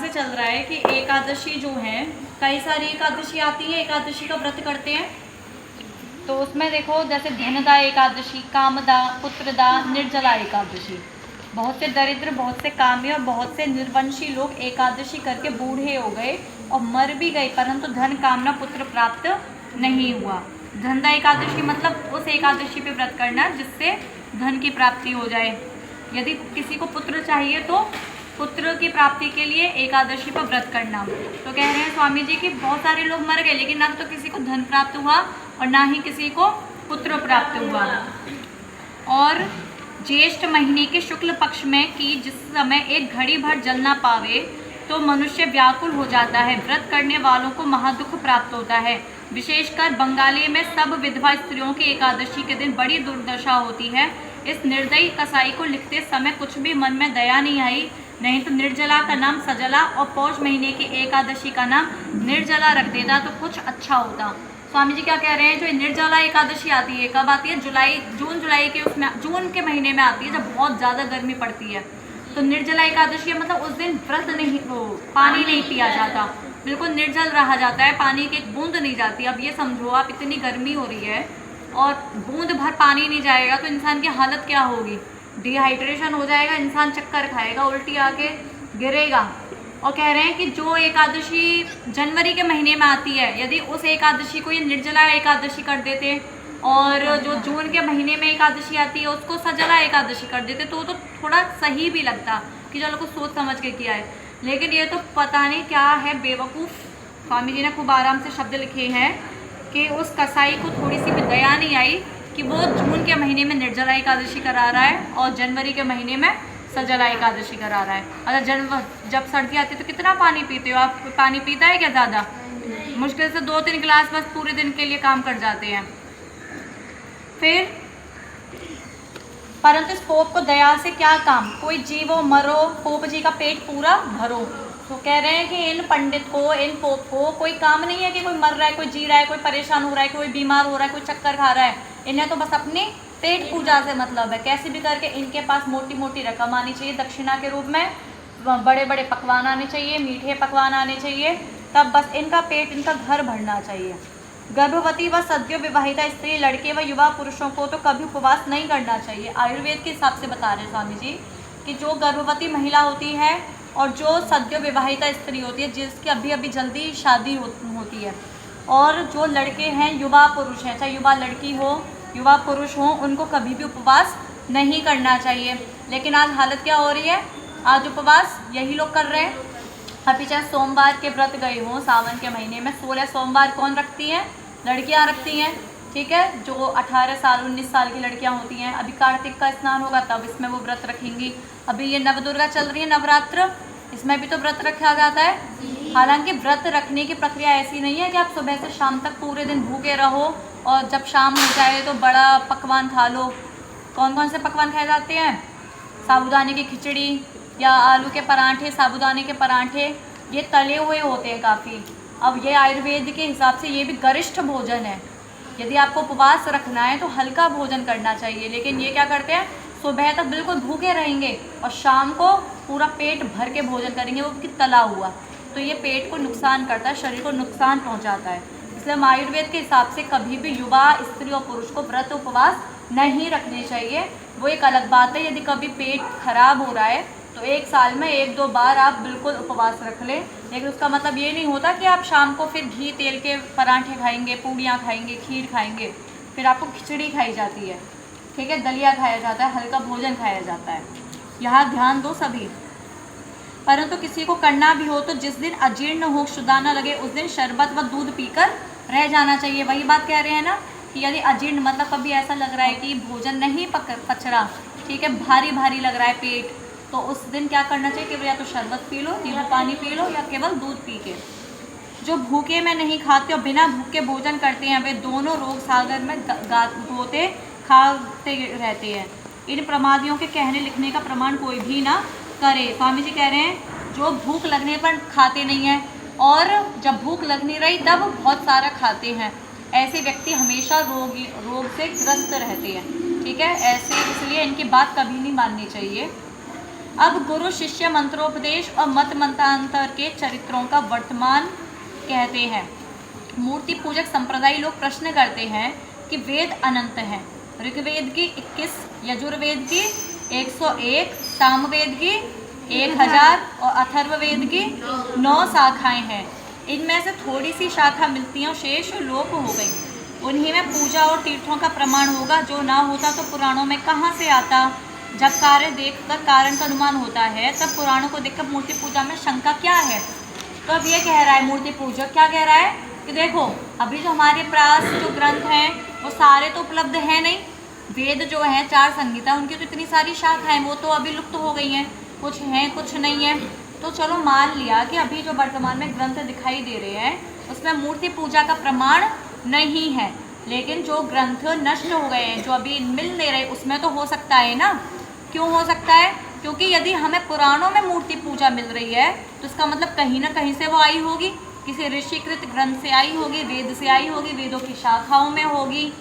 से चल रहा है कि एकादशी जो है, कई सारी एकादशी आती है, एकादशी का व्रत करते हैं। तो उसमें देखो जैसे धनदा एकादशी, कामदा, पुत्रदा, निर्जला एकादशी। बहुत से दरिद्र, बहुत से कामी और बहुत से निर्वंशी लोग एकादशी करके बूढ़े हो गए और मर भी गए, परंतु धन, कामना, पुत्र प्राप्त नहीं हुआ। धनदा एकादशी मतलब उस एकादशी पे व्रत करना जिससे धन की प्राप्ति हो जाए। यदि किसी को पुत्र चाहिए तो पुत्र की प्राप्ति के लिए एकादशी पर व्रत करना। तो कह रहे हैं स्वामी जी कि बहुत सारे लोग मर गए, लेकिन ना तो किसी को धन प्राप्त हुआ और ना ही किसी को पुत्र प्राप्त हुआ। और ज्येष्ठ महीने के शुक्ल पक्ष में कि जिस समय एक घड़ी भर जल ना पावे तो मनुष्य व्याकुल हो जाता है। व्रत करने वालों को महादुख प्राप्त होता है। विशेषकर बंगाली में सब विधवा स्त्रियों की एकादशी के दिन बड़ी दुर्दशा होती है। इस निर्दयी कसाई को लिखते समय कुछ भी मन में दया नहीं आई, नहीं तो निर्जला का नाम सजला और पौष महीने की एकादशी का नाम निर्जला रख देता तो कुछ अच्छा होता। स्वामी जी क्या कह रहे हैं, जो निर्जला एकादशी आती है कब आती है? जून जुलाई के उसमें, जून के महीने में आती है जब बहुत ज़्यादा गर्मी पड़ती है। तो निर्जला एकादशी मतलब उस दिन व्रत नहीं, वो पानी नहीं पिया जाता, बिल्कुल निर्जल रहा जाता है, पानी की एक बूंद नहीं जाती। अब ये समझो आप, इतनी गर्मी हो रही है और बूंद भर पानी नहीं जाएगा तो इंसान की हालत क्या होगी? डिहाइड्रेशन हो जाएगा, इंसान चक्कर खाएगा, उल्टी आके गिरेगा। और कह रहे हैं कि जो एकादशी जनवरी के महीने में आती है, यदि उस एकादशी को ये निर्जला एकादशी कर देते और जो जून के महीने में एकादशी आती है उसको सजला एकादशी कर देते तो थोड़ा सही भी लगता कि चलो कुछ सोच समझ के किया है। लेकिन ये तो पता नहीं क्या है, बेवकूफ़। स्वामी जी ने खूब आराम से शब्द लिखे हैं कि उस कसाई को थोड़ी सी भी दया नहीं आई कि वो जून के महीने में निर्जला एकादशी करा रहा है और जनवरी के महीने में सजला एकादशी करा रहा है। अच्छा, जब सर्दी आती है तो कितना पानी पीते हो आप? पानी पीता है क्या ज़्यादा? मुश्किल से 2-3 गिलास बस पूरे दिन के लिए काम कर जाते हैं। फिर परंतु इस पोप को दया से क्या काम, कोई जीवो मरो, पोप जी का पेट पूरा भरो। तो कह रहे हैं कि इन पंडित को, इन पोप को कोई काम नहीं है कि कोई मर रहा है, कोई जी रहा है, कोई परेशान हो रहा है, कोई बीमार हो रहा है, कोई चक्कर खा रहा है। इन्हें तो बस अपनी पेट पूजा से मतलब है। कैसे भी करके इनके पास मोटी मोटी रकम आनी चाहिए दक्षिणा के रूप में, बड़े बड़े पकवान आने चाहिए, मीठे पकवान आने चाहिए, तब बस इनका पेट, इनका घर भरना चाहिए। गर्भवती व सद्य विवाहिता स्त्री, लड़के व युवा पुरुषों को तो कभी उपवास नहीं करना चाहिए। आयुर्वेद के हिसाब से बता रहे हैं स्वामी जी कि जो गर्भवती महिला होती है और जो सद्य विवाहिता स्त्री होती है, जिसकी अभी अभी जल्दी शादी होती है, और जो लड़के हैं, युवा पुरुष हैं, चाहे युवा लड़की हो युवा पुरुष हो, उनको कभी भी उपवास नहीं करना चाहिए। लेकिन आज हालत क्या हो रही है, आज उपवास यही लोग कर रहे हैं। अभी चाहे सोमवार के व्रत गए हों, सावन के महीने में 16 सोमवार कौन रखती हैं? लड़कियां रखती हैं, ठीक है, जो 18 साल 19 साल की लड़कियां होती हैं। अभी कार्तिक का स्नान होगा तब इसमें वो व्रत रखेंगी। अभी ये नवदुर्गा चल रही है, नवरात्र, इसमें भी तो व्रत रखा जाता है। हालांकि व्रत रखने की प्रक्रिया ऐसी नहीं है कि आप सुबह से शाम तक पूरे दिन भूखे रहो और जब शाम हो जाए तो बड़ा पकवान खा लो। कौन कौन से पकवान खाए जाते हैं? साबूदाने की खिचड़ी या आलू के पराठे, साबूदाने के पराठे, ये तले हुए होते हैं काफ़ी। अब ये आयुर्वेद के हिसाब से ये भी गरिष्ठ भोजन है। यदि आपको उपवास रखना है तो हल्का भोजन करना चाहिए, लेकिन ये क्या करते हैं, सुबह तक बिल्कुल भूखे रहेंगे और शाम को पूरा पेट भर के भोजन करेंगे, वो भी तला हुआ। तो ये पेट को नुकसान करता है, शरीर को नुकसान पहुंचाता है। इसलिए आयुर्वेद के हिसाब से कभी भी युवा स्त्री और पुरुष को व्रत उपवास नहीं रखने चाहिए। वो एक अलग बात है, यदि कभी पेट खराब हो रहा है तो 1 साल में 1-2 बार आप बिल्कुल उपवास रख लें, लेकिन उसका मतलब ये नहीं होता कि आप शाम को फिर घी तेल के पराठे खाएंगे, पूड़ियाँ खाएंगे, खीर खाएंगे, फिर आपको खिचड़ी खाई जाती है, ठीक है, दलिया खाया जाता है, हल्का भोजन खाया जाता है। यहाँ ध्यान दो सभी। परंतु किसी को करना भी हो तो जिस दिन अजीर्ण हो, क्षुधा न लगे, उस दिन शरबत व दूध पीकर रह जाना चाहिए। वही बात कह रहे हैं ना कि यदि अजीर्ण मतलब कभी ऐसा लग रहा है कि भोजन नहीं पच रहा, ठीक है, भारी भारी लग रहा है पेट, तो उस दिन क्या करना चाहिए, केवल या तो शरबत पी लो, नींबू पानी पी लो, या केवल दूध पी के। जो भूखे में नहीं खाते और बिना भूख के भोजन करते हैं वे दोनों रोग सागर में गोते खाते रहते हैं। इन प्रमादियों के कहने लिखने का प्रमाण कोई भी ना करे। स्वामी जी कह रहे हैं जो भूख लगने पर खाते नहीं हैं और जब भूख लग नहीं रही तब बहुत सारा खाते हैं, ऐसे व्यक्ति हमेशा रोग से ग्रस्त रहते हैं, ठीक है। ऐसे इसलिए इनकी बात कभी नहीं माननी चाहिए। अब गुरु शिष्य मंत्रोपदेश और मत मंत्रांतर के चरित्रों का वर्तमान कहते हैं। मूर्ति पूजक संप्रदाय लोग प्रश्न करते हैं कि वेद अनंत हैं। ऋग्वेद की 21, यजुर्वेद की 101, सामवेद की 1000 और अथर्ववेद की 9 शाखाएं हैं। इनमें से थोड़ी सी शाखा मिलती हैं और शेष लोप हो गई। उन्हीं में पूजा और तीर्थों का प्रमाण होगा। जो ना होता तो पुराणों में कहाँ से आता। जब कार्य देखकर कारण का अनुमान होता है, तब पुराणों को देखकर मूर्ति पूजा में शंका क्या है। तो अब ये कह रहा है मूर्ति पूजक, क्या कह रहा है कि देखो अभी जो हमारे पास जो ग्रंथ हैं वो सारे तो उपलब्ध हैं नहीं। वेद जो हैं 4 संहिता, उनकी तो इतनी सारी शाखाएं वो तो अभी लुप्त हो गई हैं, कुछ हैं कुछ नहीं है। तो चलो मान लिया कि अभी जो वर्तमान में ग्रंथ दिखाई दे रहे हैं उसमें मूर्ति पूजा का प्रमाण नहीं है, लेकिन जो ग्रंथ नष्ट हो गए हैं, जो अभी मिल नहीं रहे, उसमें तो हो सकता है ना। क्यों हो सकता है? क्योंकि यदि हमें पुराणों में मूर्ति पूजा मिल रही है तो इसका मतलब कहीं ना कहीं से वो आई होगी, किसी ऋषिकृत ग्रंथ से आई होगी, वेद से आई होगी, वेदों की शाखाओं में होगी।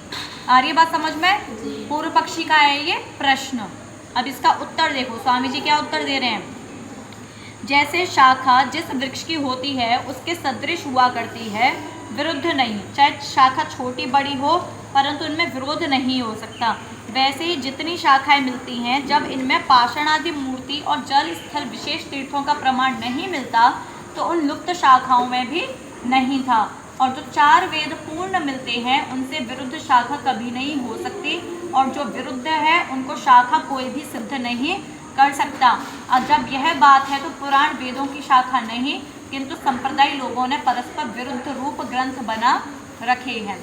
आ रही है बात समझ में? पूर्व पक्षी का है ये प्रश्न। अब इसका उत्तर देखो, स्वामी जी क्या उत्तर दे रहे हैं। जैसे शाखा जिस वृक्ष की होती है उसके सदृश हुआ करती है, विरुद्ध नहीं। चाहे शाखा छोटी बड़ी हो परंतु इनमें विरोध नहीं हो सकता। वैसे ही जितनी शाखाएं मिलती हैं, जब इनमें पाषाण आदि मूर्ति और जल स्थल विशेष तीर्थों का प्रमाण नहीं मिलता तो उन लुप्त शाखाओं में भी नहीं था। और जो 4 वेद पूर्ण मिलते हैं उनसे विरुद्ध शाखा कभी नहीं हो सकती, और जो विरुद्ध है उनको शाखा कोई भी सिद्ध नहीं कर सकता। और जब यह बात है तो पुराण वेदों की शाखा नहीं, किंतु संप्रदाय लोगों ने परस्पर विरुद्ध रूप ग्रंथ बना रखे हैं।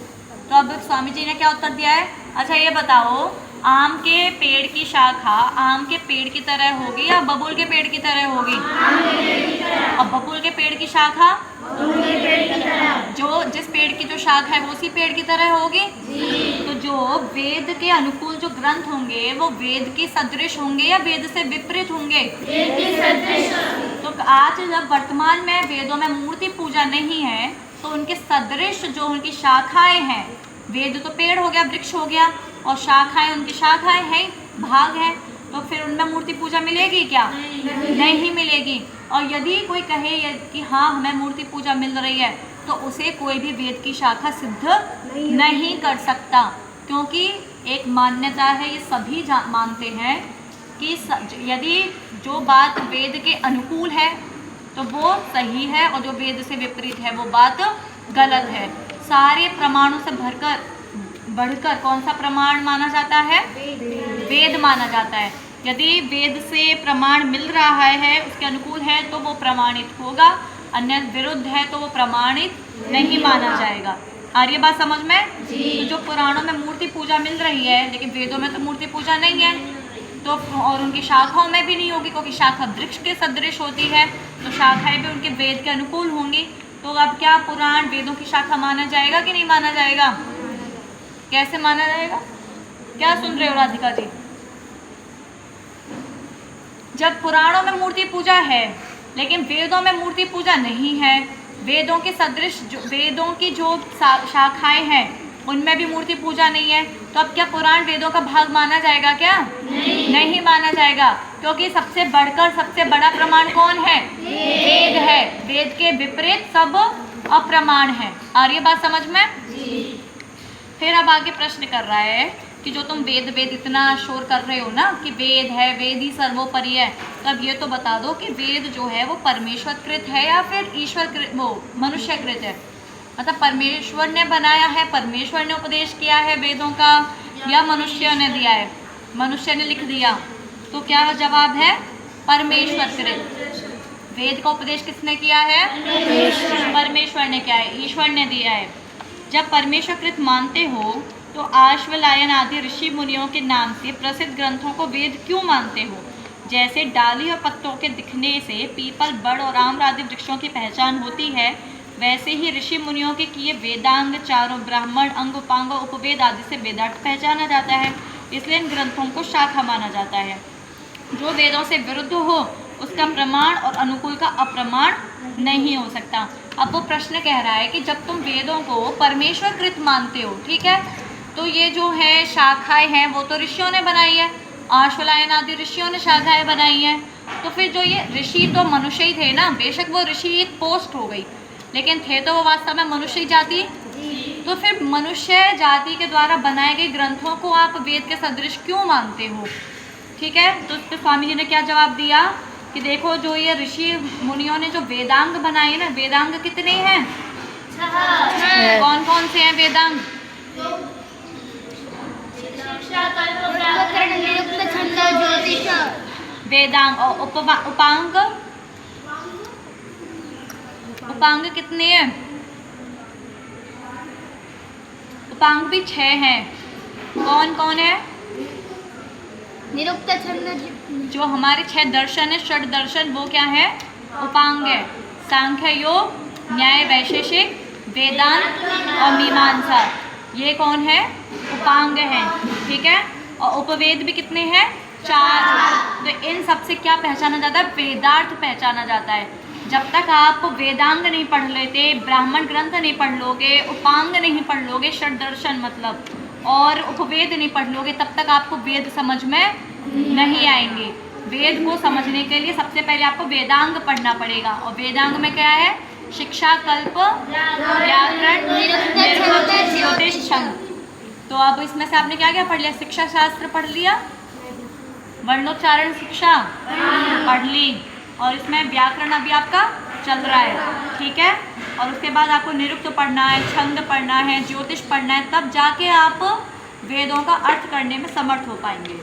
तो अब स्वामी जी ने क्या उत्तर दिया है। अच्छा ये बताओ, आम के पेड़ की शाखा आम के पेड़ की तरह होगी या बबूल के पेड़ की तरह होगी? और बबूल के पेड़ की शाखा जो जिस पेड़ की जो शाखा है वो उसी पेड़ की तरह होगी। तो जो वेद के अनुकूल जो ग्रंथ होंगे वो वेद के सदृश होंगे या वेद से विपरीत होंगे? तो आज जब वर्तमान में वेदों में मूर्ति पूजा नहीं है तो उनके सदृश जो उनकी शाखाएं हैं, वेद तो पेड़ हो गया, वृक्ष हो गया, और शाखाएं उनकी शाखाएं हैं, भाग हैं, तो फिर उनमें मूर्ति पूजा मिलेगी क्या? नहीं मिलेगी। और यदि कोई कहे कि हाँ हमें मूर्ति पूजा मिल रही है तो उसे कोई भी वेद की शाखा सिद्ध नहीं कर सकता, क्योंकि एक मान्यता है, ये सभी मानते हैं कि यदि जो बात वेद के अनुकूल है तो वो सही है और जो वेद से विपरीत है वो बात गलत है। सारे प्रमाणों से बढ़कर कौन सा प्रमाण माना जाता है? वेद माना जाता है। यदि वेद से प्रमाण मिल रहा है, उसके अनुकूल है तो वो प्रमाणित होगा, अन्य विरुद्ध है तो वो प्रमाणित नहीं माना जाएगा। आ रही है बात समझ में? तो जो पुराणों में मूर्ति पूजा मिल रही है लेकिन वेदों में तो मूर्ति पूजा नहीं है, तो और उनकी शाखाओं में भी नहीं होगी, क्योंकि शाखा वृक्ष के सदृश होती है, तो शाखाएं भी उनके वेद के अनुकूल होंगी। तो अब क्या पुराण वेदों की शाखा माना जाएगा कि नहीं माना जाएगा? कैसे माना जाएगा? क्या सुन रहे हो राधिका जी? जब पुराणों में मूर्ति पूजा है लेकिन वेदों में मूर्ति पूजा नहीं है, वेदों के सदृश वेदों की जो शाखाएं हैं उनमें भी मूर्ति पूजा नहीं है, तो अब क्या पुराण वेदों का भाग माना जाएगा क्या? नहीं माना जाएगा, क्योंकि सबसे बढ़कर सबसे बड़ा प्रमाण कौन है? वेद है। वेद के विपरीत सब अप्रमाण है। आ रही है बात समझ में? फिर अब आगे प्रश्न कर रहा है कि जो तुम वेद वेद इतना शोर कर रहे हो ना कि वेद है, वेद ही सर्वोपरि है, तब ये तो बता दो कि वेद जो है वो परमेश्वर कृत है या फिर ईश्वर कृत, वो मनुष्य कृत है? मतलब परमेश्वर ने बनाया है, परमेश्वर ने उपदेश किया है वेदों का, या मनुष्य ने दिया है, मनुष्य ने लिख दिया? तो क्या जवाब है? परमेश्वर कृत। वेद का उपदेश किसने किया है? परमेश्वर ने किया है, ईश्वर ने दिया है। जब परमेश्वर कृत मानते हो तो आश्वलायन आदि ऋषि मुनियों के नाम से प्रसिद्ध ग्रंथों को वेद क्यों मानते हो? जैसे डाली और पत्तों के दिखने से पीपल, बड़ और आम्र आदि वृक्षों की पहचान होती है, वैसे ही ऋषि मुनियों के किए वेदांग, चारों ब्राह्मण, अंग, उपांग, उपवेद आदि से वेदार्थ पहचाना जाता है, इसलिए इन ग्रंथों को शाखा माना जाता है। जो वेदों से विरुद्ध हो उसका प्रमाण और अनुकूल का अप्रमाण नहीं हो सकता। अब वो प्रश्न कह रहा है कि जब तुम वेदों को परमेश्वर कृत मानते हो, ठीक है, तो ये जो है शाखाएं हैं वो तो ऋषियों ने बनाई है, आश्वलायन आदि ऋषियों ने शाखाएं बनाई हैं, तो फिर जो ये ऋषि तो मनुष्य ही थे ना, बेशक वो ऋषि एक पोस्ट हो गई, लेकिन थे तो वो वास्तव में मनुष्य ही जाति। तो फिर मनुष्य जाति के द्वारा बनाए गए ग्रंथों को आप वेद के सदृश क्यों मानते हो? ठीक है, तो उस पर स्वामी जी ने क्या जवाब दिया कि देखो जो ये ऋषि मुनियों ने जो वेदांग बनाए ना, वेदांग कितने हैं? कौन कौन से हैं वेदांग? वेदांग और उपांग, उपांग कितने हैं? उपांग भी 6 हैं। कौन कौन है? निरुक्त छंद, जो हमारे 6 दर्शन है, षड दर्शन, वो क्या है? उपांग है। सांख्य, योग, न्याय, वैशेषिक, वेदांत और मीमांसा, ये कौन है? उपांग हैं। ठीक है, और उपवेद भी कितने हैं? 4। तो इन सबसे क्या पहचाना जाता है? वेदार्थ पहचाना जाता है। जब तक आप वेदांग नहीं पढ़ लेते, ब्राह्मण ग्रंथ नहीं पढ़ लोगे, उपांग नहीं पढ़ लोगे, षड दर्शन मतलब, और उपवेद नहीं पढ़ लोगे, तब तक आपको वेद समझ में नहीं आएंगे। वेद को समझने के लिए सबसे पहले आपको वेदांग पढ़ना पड़ेगा, और वेदांग में क्या है? शिक्षा, कल्प, व्याकरण, निरुक्त, ज्योतिष, छंद। तो अब इसमें से आपने क्या क्या पढ़ लिया? शिक्षा शास्त्र पढ़ लिया, वर्णोच्चारण शिक्षा पढ़ ली, और इसमें व्याकरण अभी आपका चल रहा है। ठीक है, और उसके बाद आपको निरुक्त पढ़ना है, छंद पढ़ना है, ज्योतिष पढ़ना है, तब जाके आप वेदों का अर्थ करने में समर्थ हो पाएंगे।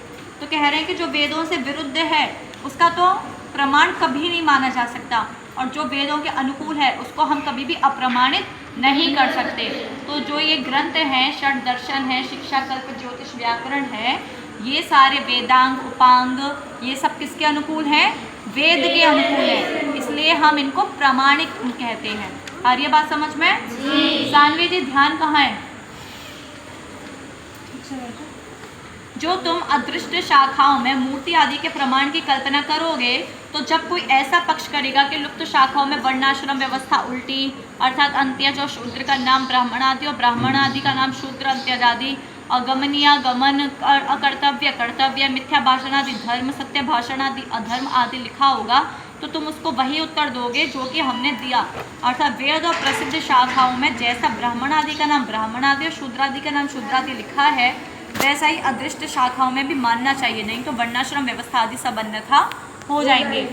तो कह रहे हैं कि जो वेदों से विरुद्ध है उसका तो प्रमाण कभी नहीं माना जा सकता, और जो वेदों के अनुकूल है उसको हम कभी भी अप्रमाणित नहीं कर सकते। तो जो ये ग्रंथ हैं, षड दर्शन है, शिक्षा, कल्प, ज्योतिष, व्याकरण है, ये सारे वेदांग, उपांग, ये सब किसके अनुकूल हैं? वेद के अनुकूल है, इसलिए हम इनको प्रामाणिक कहते हैं। और ये बात समझ में? सानवी जी ध्यान कहाँ है? जो तुम अदृष्ट शाखाओं में मूर्ति आदि के प्रमाण की कल्पना करोगे, तो जब कोई ऐसा पक्ष करेगा कि लुप्त शाखाओं में वर्णाश्रम व्यवस्था उल्टी, अर्थात अंत्यज और शूद्र का नाम ब्राह्मण आदि और ब्राह्मण आदि का नाम शूद्र अंत्यज आदि, अगमनीय गमन, अकर्तव्य कर्तव्य, मिथ्या भाषण आदि धर्म, सत्य भाषण आदि अधर्म आदि लिखा होगा, तो तुम उसको वही उत्तर दोगे जो कि हमने दिया, अर्थात वेद और प्रसिद्ध शाखाओं में जैसा ब्राह्मण आदि का नाम ब्राह्मण आदि और शूद्र आदि का नाम शूद्र आदि लिखा है, वैसा ही अदृष्ट शाखाओं में भी मानना चाहिए, नहीं तो वर्णाश्रम व्यवस्था आदि सब अन्यथा हो जाएंगे।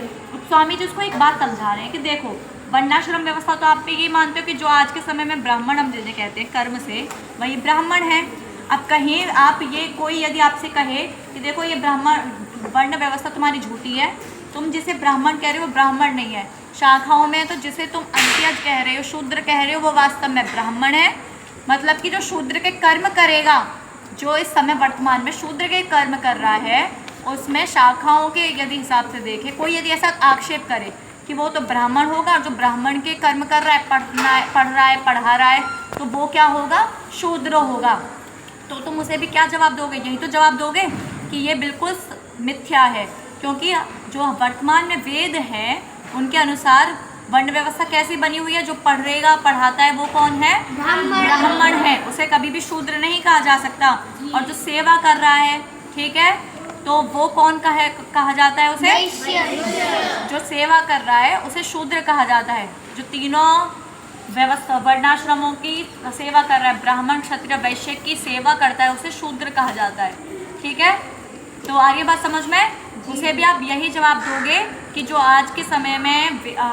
स्वामी जी उसको एक बात समझा रहे हैं कि देखो, वर्णाश्रम व्यवस्था तो आप भी ये मानते हो कि जो आज के समय में ब्राह्मण हम जिन्हें कहते हैं कर्म से, वही ब्राह्मण है। अब कहीं आप ये कोई यदि आपसे कहे कि देखो ये ब्राह्मण वर्ण व्यवस्था तुम्हारी झूठी है, तुम जिसे ब्राह्मण कह रहे हो वो ब्राह्मण नहीं है, शाखाओं में तो जिसे तुम अंत्यज कह रहे हो, शूद्र कह रहे हो, वो वास्तव में ब्राह्मण है। मतलब कि जो शूद्र के कर्म करेगा, जो इस समय वर्तमान में शूद्र के कर्म कर रहा है, उसमें शाखाओं के यदि हिसाब से देखें, कोई यदि ऐसा आक्षेप करे कि वो तो ब्राह्मण होगा, और जो ब्राह्मण के कर्म कर रहा है, पढ़ रहा है, पढ़ा रहा है, तो वो क्या होगा? शूद्र होगा। तो तुम उसे भी क्या जवाब दोगे? यही तो जवाब दोगे कि ये बिल्कुल मिथ्या है, क्योंकि जो वर्तमान में वेद हैं उनके अनुसार वर्ण व्यवस्था कैसी बनी हुई है? जो पढ़ेगा, पढ़ाता है, वो कौन है? ब्राह्मण है, उसे कभी भी शूद्र नहीं कहा जा सकता। और जो सेवा कर रहा है, ठीक है, तो वो कौन कहा जाता है? उसे जो सेवा कर रहा है उसे शूद्र कहा जाता है। जो तीनों व्यवस्था वर्णाश्रमों की सेवा कर रहा है, ब्राह्मण, क्षत्रिय, वैश्य की सेवा करता है, उसे शूद्र कहा जाता है। ठीक है, तो आगे बात समझ में? उसे भी आप यही जवाब दोगे कि जो आज के समय में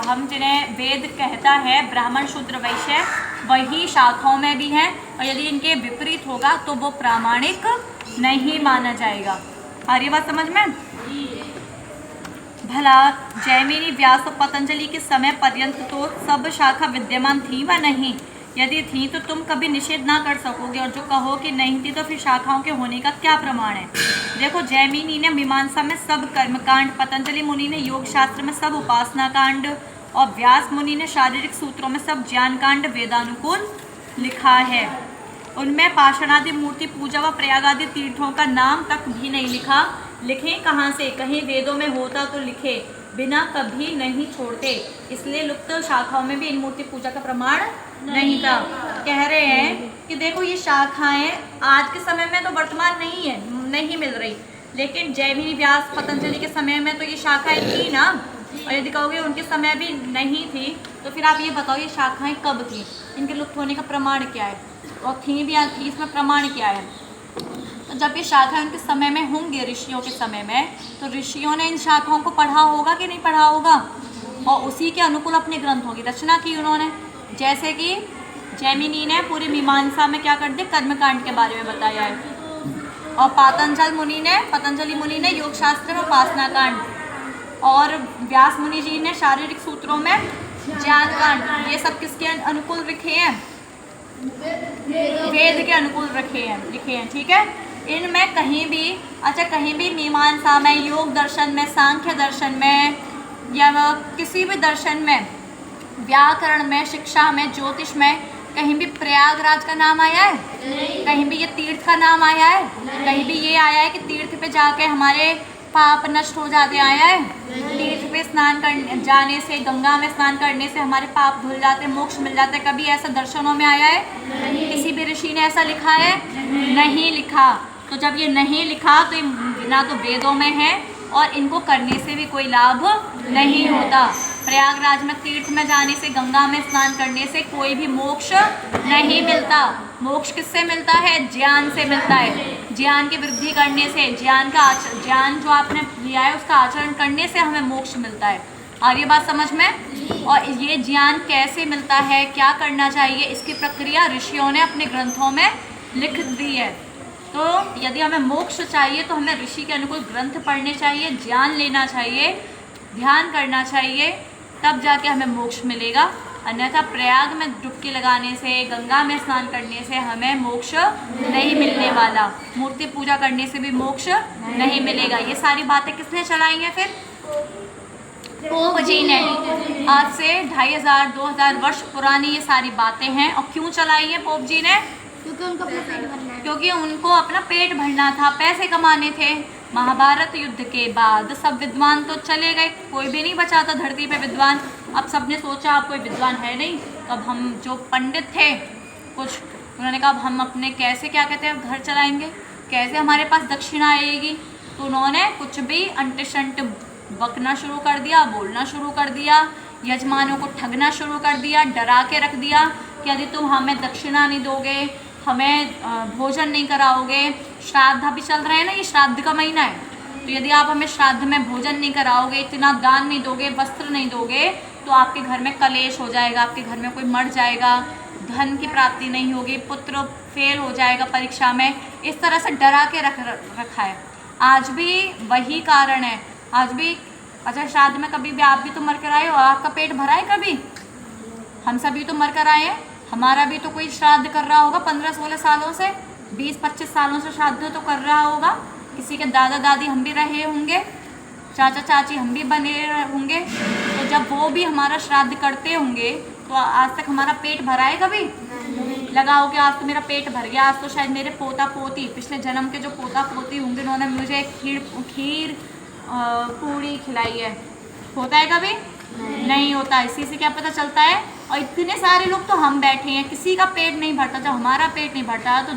हम जिन्हें वेद कहता है, ब्राह्मण, शूद्र, वैश्य, वही शाखाओं में भी हैं, और यदि इनके विपरीत होगा तो वो प्रामाणिक नहीं माना जाएगा। और ये बात समझ में? भला जैमिनी, व्यास और पतंजलि के समय पर्यंत तो सब शाखा विद्यमान थी व नहीं? यदि थी तो तुम कभी निषेध ना कर सकोगे, और जो कहो कि नहीं थी तो फिर शाखाओं के होने का क्या प्रमाण है? देखो, जैमिनी ने मीमांसा में सब कर्मकांड, पतंजलि मुनि ने योग शास्त्र में सब उपासना कांड, और व्यास मुनि ने शारीरिक सूत्रों में सब ज्ञान कांड वेदानुकूल लिखा है। उनमें पाषाणादि मूर्ति पूजा व प्रयाग आदि तीर्थों का नाम तक भी नहीं लिखा। लिखें कहाँ से? कहीं वेदों में होता तो लिखे, बिना कभी नहीं छोड़ते। इसलिए लुप्त शाखाओं में भी इन मूर्ति पूजा का प्रमाण नहीं था। कह रहे हैं कि देखो, ये शाखाएं आज के समय में तो वर्तमान नहीं है, नहीं मिल रही, लेकिन जैमिनी, व्यास, पतंजलि के समय में तो ये शाखाएं थी ना, और यदि कहोगे उनके समय भी नहीं थी तो फिर आप ये बताओ ये शाखाएं कब थी, इनके लुप्त होने का प्रमाण क्या है, और थी भी या थी, इसमें प्रमाण क्या है। तो जब ये शाखाएं उनके समय में होंगे, ऋषियों के समय में, तो ऋषियों ने इन शाखाओं को पढ़ा होगा कि नहीं पढ़ा होगा, और उसी के अनुकूल अपने ग्रंथों की रचना की उन्होंने। जैसे कि जैमिनी ने पूरी मीमांसा में क्या कर दिया, कर्मकांड के बारे में बताया है, और पतंजलि मुनि ने योग शास्त्र में उपासना कांड, और व्यास मुनि जी ने शारीरिक सूत्रों में ज्ञान कांड, ये सब किसके अनुकूल लिखे हैं, वेद के अनुकूल लिखे हैं, ठीक है। इनमें कहीं भी मीमांसा में, योग दर्शन में, सांख्य दर्शन में, या किसी भी दर्शन में, व्याकरण में, शिक्षा में, ज्योतिष में, कहीं भी प्रयागराज का नाम आया है? कहीं भी ये तीर्थ का नाम आया है? कहीं भी ये आया है कि तीर्थ पे जाके हमारे पाप नष्ट हो जाते, आया है? तीर्थ पे स्नान करने जाने से, गंगा में स्नान करने से हमारे पाप धुल जाते, मोक्ष मिल जाता है, कभी ऐसा दर्शनों में आया है? किसी भी ऋषि ने ऐसा लिखा है? नहीं लिखा। तो जब ये नहीं लिखा तो ये ना तो वेदों में है, और इनको करने से भी कोई लाभ नहीं होता। प्रयागराज में तीर्थ में जाने से, गंगा में स्नान करने से कोई भी मोक्ष नहीं मिलता। मोक्ष किससे मिलता है? ज्ञान से मिलता है। ज्ञान की वृद्धि करने से, ज्ञान जो आपने लिया है उसका आचरण करने से हमें मोक्ष मिलता है। आ रही बात समझ में? और ये ज्ञान कैसे मिलता है, क्या करना चाहिए, इसकी प्रक्रिया ऋषियों ने अपने ग्रंथों में लिख दी है। तो यदि हमें मोक्ष चाहिए तो हमें ऋषि के अनुकूल ग्रंथ पढ़ने चाहिए, ज्ञान लेना चाहिए, ध्यान करना चाहिए, तब जाके हमें मोक्ष मिलेगा। अन्यथा प्रयाग में डुबकी लगाने से, गंगा में स्नान करने से हमें मोक्ष नहीं मिलने वाला। मूर्ति पूजा करने से भी मोक्ष नहीं मिलेगा। ये सारी बातें किसने चलाई हैं फिर? पोप जी ने। आज से 2500-2000 वर्ष पुरानी ये सारी बातें हैं। और क्यों चलाई है पोप जी ने? क्योंकि उनको अपना पेट भरना था, पैसे कमाने थे। महाभारत युद्ध के बाद सब विद्वान तो चले गए, कोई भी नहीं बचा था धरती पे विद्वान। अब सबने सोचा अब कोई विद्वान है नहीं, तो अब हम जो पंडित थे कुछ, उन्होंने कहा अब हम अपने कैसे, क्या कहते हैं, घर चलाएंगे, कैसे हमारे पास दक्षिणा आएगी। तो उन्होंने कुछ भी अंट शंट बकना शुरू कर दिया, बोलना शुरू कर दिया, यजमानों को ठगना शुरू कर दिया, डरा के रख दिया कि यदि तुम हमें दक्षिणा नहीं दोगे, हमें भोजन नहीं कराओगे, श्राद्ध अभी चल रहे हैं ना, ये श्राद्ध का महीना है, तो यदि आप हमें श्राद्ध में भोजन नहीं कराओगे, इतना दान नहीं दोगे, वस्त्र नहीं दोगे, तो आपके घर में कलेश हो जाएगा, आपके घर में कोई मर जाएगा, धन की प्राप्ति नहीं होगी, पुत्र फेल हो जाएगा परीक्षा में। इस तरह से डरा के रखा है। आज भी वही कारण है। आज भी अच्छा, श्राद्ध में कभी भी आप भी तो मर कर आए हो, आपका पेट भरा है कभी? हम सभी तो मर कर आए हैं। हमारा भी तो कोई श्राद्ध कर रहा होगा 15-16 सालों से, 20-25 सालों से श्राद्ध तो कर रहा होगा। किसी के दादा दादी हम भी रहे होंगे, चाचा चाची हम भी बने होंगे। तो जब वो भी हमारा श्राद्ध करते होंगे तो आज तक हमारा पेट भरा है कभी? लगाओ कि आज तो मेरा पेट भर गया, आज तो शायद मेरे पोता पोती, पिछले जन्म के जो पोता पोती होंगे, उन्होंने मुझे खीर पूड़ी खिलाई है। होता है कभी? नहीं होता। इसी से क्या पता चलता है? और इतने सारे लोग तो हम बैठे हैं, किसी का पेट नहीं भरता। जब हमारा पेट नहीं भरता तो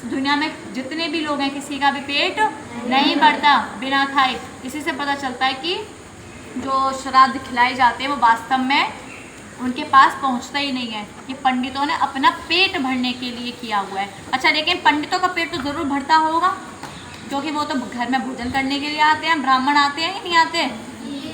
दुनिया में जितने भी लोग हैं किसी का भी पेट नहीं भरता बिना खाए। इसी से पता चलता है कि जो श्राद्ध खिलाए जाते हैं वो वास्तव में उनके पास पहुंचता ही नहीं है। ये पंडितों ने अपना पेट भरने के लिए किया हुआ है। अच्छा, लेकिन पंडितों का पेट तो ज़रूर भरता होगा, क्योंकि वो तो घर में भोजन करने के लिए आते हैं। ब्राह्मण आते हैं कि नहीं आते?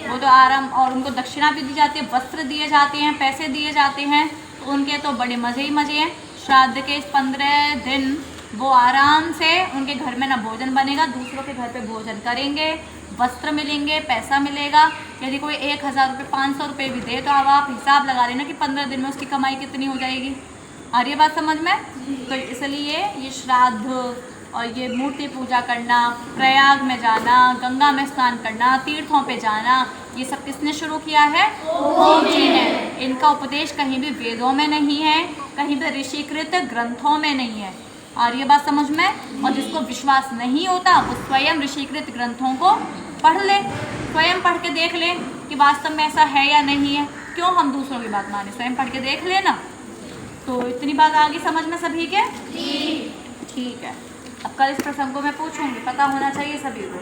वो तो आराम, और उनको दक्षिणा भी दी जाती है, वस्त्र दिए जाते हैं, पैसे दिए जाते हैं, तो उनके तो बड़े मज़े ही मज़े हैं। श्राद्ध के इस 15 दिन वो आराम से, उनके घर में ना भोजन बनेगा, दूसरों के घर पे भोजन करेंगे, वस्त्र मिलेंगे, पैसा मिलेगा। यदि कोई 1000 रुपये 500 रुपये भी दे तो अब आप हिसाब लगा लेना कि 15 दिन में उसकी कमाई कितनी हो जाएगी। आ रही है बात समझ में? तो इसलिए ये श्राद्ध और ये मूर्ति पूजा करना, प्रयाग में जाना, गंगा में स्नान करना, तीर्थों पे जाना, ये सब किसने शुरू किया है? पोप जी ने। इनका उपदेश कहीं भी वेदों में नहीं है, कहीं भी ऋषिकृत ग्रंथों में नहीं है। और ये बात समझ में? और जिसको विश्वास नहीं होता वो स्वयं ऋषिकृत ग्रंथों को पढ़ ले, स्वयं पढ़ के देख ले कि वास्तव में ऐसा है या नहीं है। क्यों हम दूसरों की बात माने? स्वयं पढ़ के देख लेना। तो इतनी बात आ गई समझ में सभी के? ठीक है। अब कल इस प्रसंग को मैं पूछूंगी, पता होना चाहिए सभी को।